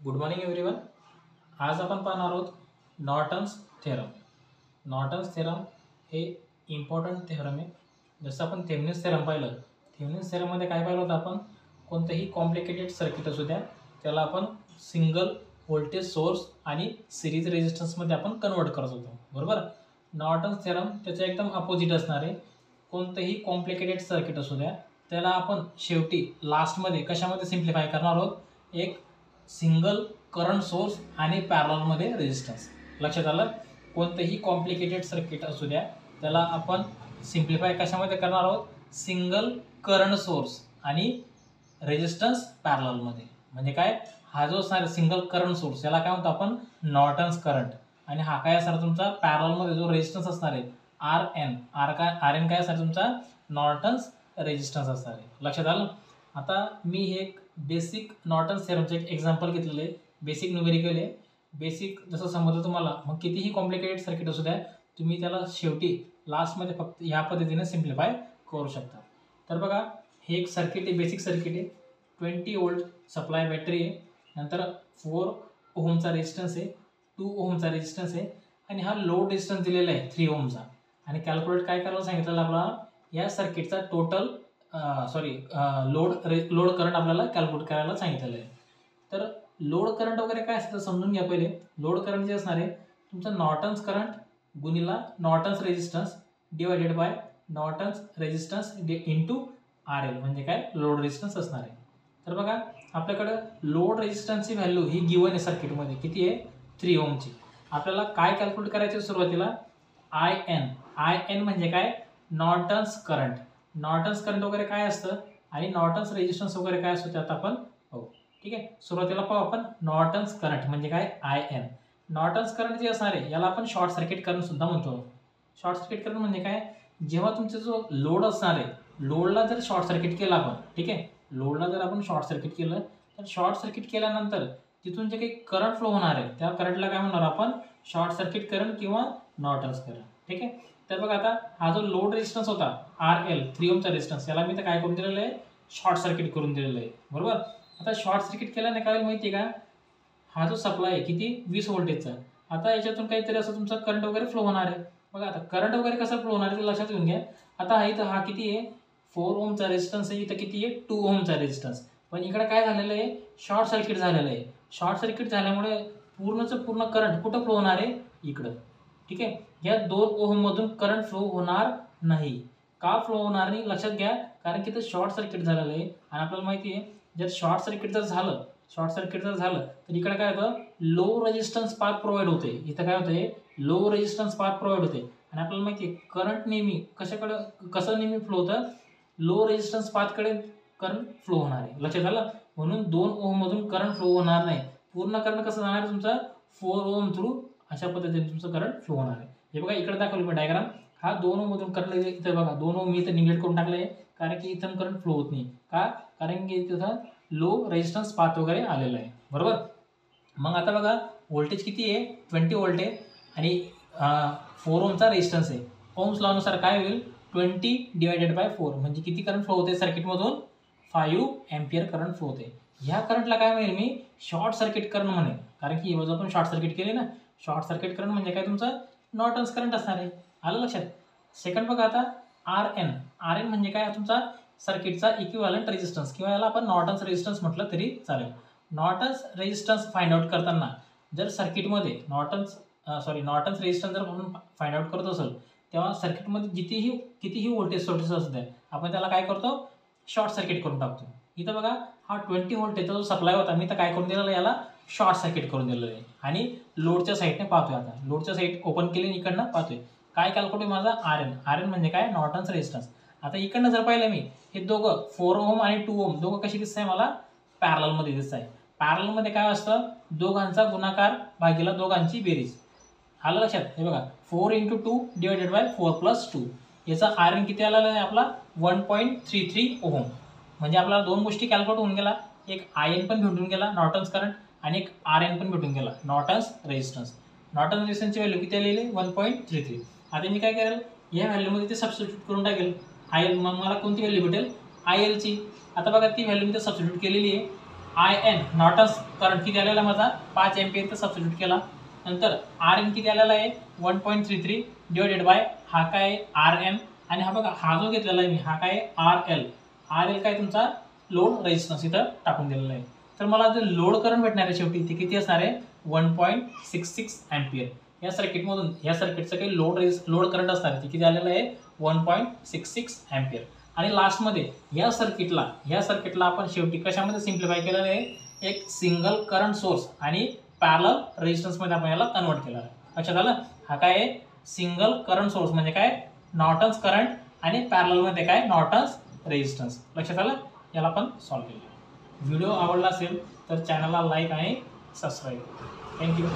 Good morning everyone. आज आपण पाहणार आहोत नॉर्टन्स थेरम. नॉर्टन्स थेरम हे इम्पॉर्टंट थेरम आहे. जसं आपण थेवेनिन्स थेरम पाहिलं, थेवेनिन्स थेरममध्ये काय पाहिलं होतं आपण, कोणतंही कॉम्प्लिकेटेड सर्किट असू द्या त्याला आपण सिंगल व्होल्टेज सोर्स आणि सिरीज रेजिस्टन्समध्ये आपण कन्वर्ट करत होतो, बरोबर. नॉर्टन्स थेरम त्याचं एकदम अपोजिट असणार आहे. कोणतंही कॉम्प्लिकेटेड सर्किट असू द्या त्याला आपण शेवटी लास्टमध्ये कशामध्ये सिम्प्लिफाय करणार आहोत, एक सिंगल करंट सोर्स आणि पॅरललमध्ये रेजिस्टन्स. लक्षात आलं. कोणतंही कॉम्प्लिकेटेड सर्किट असू द्या त्याला आपण सिम्प्लिफाय कशामध्ये करणार आहोत, सिंगल करंट सोर्स आणि रेजिस्टन्स पॅरललमध्ये. म्हणजे काय, हा जो असणार सिंगल करंट सोर्स याला काय म्हणतो आपण, नॉर्टन्स करंट. आणि हा काय असणार तुमचा पॅरललमध्ये जो रेजिस्टन्स असणार आहे आर एन काय असणार तुमचा, नॉर्टन्स रेजिस्टन्स असणार आहे. लक्षात आलं. आता मी हे एक बेसिक नॉर्टन्स थेरमचं एक एक्झाम्पल घेतलेलं आहे. बेसिक न्यूमेरिकल आहे. बेसिक जसं समजलं तुम्हाला, मग कितीही कॉम्प्लिकेटेड सर्किट असू द्या तुम्ही त्याला शेवटी लास्टमध्ये फक्त ह्या पद्धतीने सिम्प्लिफाय करू शकता. तर बघा, हे एक सर्किट आहे, बेसिक सर्किट आहे. 20 वोल्ट सप्लाय बॅटरी आहे, नंतर 4 ओहमचा रेजिस्टन्स आहे, 2 ओहमचा रेजिस्टन्स आहे आणि हा लोड रेजिस्टन्स दिलेला आहे 3 ओहमचा. आणि कॅल्क्युलेट काय करायला सांगितलेलं आपल्याला, या सर्किटचा टोटल लोड करंट आपल्याला कॅल्क्युलेट करायला सांगितलेलं आहे. तर लोड करंट वगैरे काय असतं समजून घ्या पहिले. लोड करंट जे असणार आहे तुमचा नॉर्टन्स करंट गुणिला Norton's resistance divided by Norton's resistance into R L, म्हणजे काय, लोड रेजिस्टन्स असणार आहे. तर बघा, आपल्याकडं लोड रेजिस्टन्सची व्हॅल्यू ही गिवन आहे सर्किटमध्ये, किती आहे, 3 ओहमची. आपल्याला काय कॅल्क्युलेट करायचं सुरुवातीला, आय एन म्हणजे काय, नॉर्टन्स करंट. नॉर्टन्स करंट वगैरे काय असतं आणि नॉर्टन्स रेजिस्टन्स वगैरे काय असतो त्यात आपण पाहू. ठीक आहे, सुरुवातीला पाहू आपण नॉर्टन्स करंट म्हणजे काय, आय एन. नॉर्टन्स करंट जे असणार आहे याला आपण शॉर्ट सर्किट करंट सुद्धा म्हणतो. शॉर्ट सर्किट करंट म्हणजे काय, जेव्हा तुमचा जो लोड असणार आहे, लोडला जर शॉर्ट सर्किट केलं आपण, ठीक आहे, लोडला जर आपण शॉर्ट सर्किट केलं तर शॉर्ट सर्किट केल्यानंतर तिथून जे काही करंट फ्लो होणार आहे त्या करंटला काय म्हणणार आपण, शॉर्ट सर्किट करंट किंवा नॉर्टन्स करंट. ठीक आहे. तर बघा, आता हा जो लोड रेजिस्टन्स होता आर एल 3 ओहमचा रेजिस्टन्स, याला मी तर काय करून दिलेलं आहे, शॉर्ट सर्किट करून दिलेलं आहे, बरोबर. आता शॉर्ट सर्किट केल्याने काय होईल माहिती आहे का, हा जो सप्लाय आहे किती, 20 व्होल्टेजचा. आता याच्यातून काहीतरी असं तुमचा करंट वगैरे फ्लो होणार आहे. बघा, आता करंट वगैरे कसं फ्लो होणार आहे ते लक्षात घेऊन घ्या. आता हा किती आहे, 4 ओहमचा रेजिस्टन्स आहे, इथं किती आहे, 2 ओहमचा रेजिस्टन्स. पण इकडे काय झालेलं आहे, शॉर्ट सर्किट झालेलं आहे. शॉर्ट सर्किट झाल्यामुळे पूर्णचं पूर्ण करंट कुठं फ्लो होणार आहे, इकडं. ठीक आहे. या 2 ओहम मधून करंट फ्लो होणार नाही. का फ्लो होणार नाही लक्षात घ्या, कारण की ते शॉर्ट सर्किट झालेलं आहे. आणि आपल्याला माहिती आहे, जर शॉर्ट सर्किट जर झालं तर इकडे काय होतं, लो रेजिस्टन्स पाथ प्रोव्हाइड होते. इथं काय होतंय, लो रेजिस्टन्स पाथ प्रोव्हाइड होते. आणि आपल्याला माहिती आहे करंट नेहमी कसं नेहमी फ्लो होतं, लो रेजिस्टन्स पाथकडे करंट फ्लो होणार आहे. लक्षात आलं. म्हणून 2 ओहम मधून करंट फ्लो होणार नाही. पूर्ण करंट कसं जाणार आहे तुमचा, 4 ओहम थ्रू अशा पद्धतीने तुमचं करंट फ्लो होणार आहे. हे बघा, इकडे दाखवलं मी डायग्राम. हा 2 ओहम मधून करंट, इथं बघा 2 ओहम मी इथं निगलेक्ट करून टाकले, कारण की इथं करंट फ्लो होत नाही. का, कारण की तिथं लो रेजिस्टन्स पाथ वगैरे आलेला आहे, बरोबर. मग आता बघा, व्होल्टेज किती आहे, 20 व्होल्ट आहे आणि 4 ओहमचा रेजिस्टन्स आहे. ओम्स लॉनुसार काय होईल, 20 डिवायडेड बाय 4 म्हणजे किती करंट फ्लो होते सर्किटमधून, 5 एम्पियर करंट फ्लो होते. ह्या करंटला काय म्हणेल मी, शॉर्ट सर्किट करंट म्हणेल, कारण की इव्हन आपण शॉर्ट सर्किट केले ना. शॉर्ट सर्किट करंट म्हणजे काय, तुमचा नॉर्टन्स करंट असणार आहे. आलं लक्षात. सेकंड बघा, आता आर एन म्हणजे काय, तुमचा सर्किटचा इक्विव्हॅलंट रेजिस्टन्स, किंवा याला आपण नॉर्टन्स रेजिस्टन्स म्हटलं तरी चालेल. नॉर्टन्स रेजिस्टन्स फाइंड आउट करताना जर सर्किटमध्ये नॉर्टन्स रेजिस्टन्स जर आपण फाइंड आउट करत असेल, तेव्हा सर्किटमध्ये कितीही व्होल्टेज सोर्सेस असू द्या आपण त्याला काय करतो, शॉर्ट सर्किट करून टाकतो. इथं बघा, हा 20 व्होल्टेजचा जो सप्लाय होता मी तर काय करून दिलेला, याला शॉर्ट सर्किट करून दिलेलं आहे. आणि लोडच्या साईडने पाहतोय, आता लोडच्या साईड ओपन केली आणि इकडनं पाहतोय. काय कॅल्क्युलेट माझा, आर एन म्हणजे काय, नॉर्टन्स रेजिस्टन्स. आता इकडनं जर पाहिलं मी, हे दोघं 4 ओहम आणि 2 ओहम दोघं कशी दिसत आहे, मला पॅरललमध्ये दिसत आहे. पॅरललमध्ये काय असतं, दोघांचा गुणाकार भागीला दोघांची बेरीज. आलं लक्षात. हे बघा, 4 × 2 डिवायडेड बाय 4 + 2, याचा आर एन किती आलेला आहे आपला, 1.33 ओहम. म्हणजे आपल्याला 2 गोष्टी कॅल्क्युलेट होऊन गेला, एक आय एन पण भेटून गेला नॉर्टन्स करंट, आणि एक आर एन पण भेटून गेला नॉर्टन्स रेजिस्टन्स. नॉर्टन्स रेजिस्टन्सची व्हॅल्यू किती आलेली, 1.33. आता मी काय करेल, या व्हॅल्यूमध्ये ते सबस्टिट्यूट करून टाकेल. मग मला कोणती व्हॅल्यू भेटेल, आय एलची. आता बघा, ती व्हॅल्यू मी तर सबस्टिट्यूट केलेली आहे. IN नॉर्टन्स करंट किती आलेला माझा 5 एम्पियर तर सबस्टिट्यूट केला. नंतर RN किती आलेला आहे 1.33 डिवाइडेड बाय हा काय RN आणि हा बघा हा जो घेतलेला आहे मी हा काय RL काय तुमचा लोड रेजिस्टन्स इथं टाकून दिलेला आहे. तर मला जे लोड करंट भेटणार आहे शेवटी ते किती असणार आहे 1.66 एम्पियर. या सर्किटमधून या सर्किटचं काही लोड करंट असणार आहे ते किती आलेलं आहे 1.66 एम्पियर. आणि लास्टमध्ये या सर्किटला आपण शेवटी कशामध्ये सिम्प्लिफाय केलेलं आहे एक सिंगल करंट सोर्स आणि पॅरलल रेजिस्टन्समध्ये आपण याला कन्वर्ट केलं आहे. लक्षात आलं. हा काय आहे सिंगल करंट सोर्स म्हणजे काय नॉर्टन्स करंट आणि पॅरललमध्ये काय नॉर्टन्स रेजिस्टन्स. लक्षात आलं. याला आपण सॉल्व्ह केलं. व्हिडिओ आवडला असेल तर चॅनलला लाईक आणि सबस्क्राईब. थँक्यू.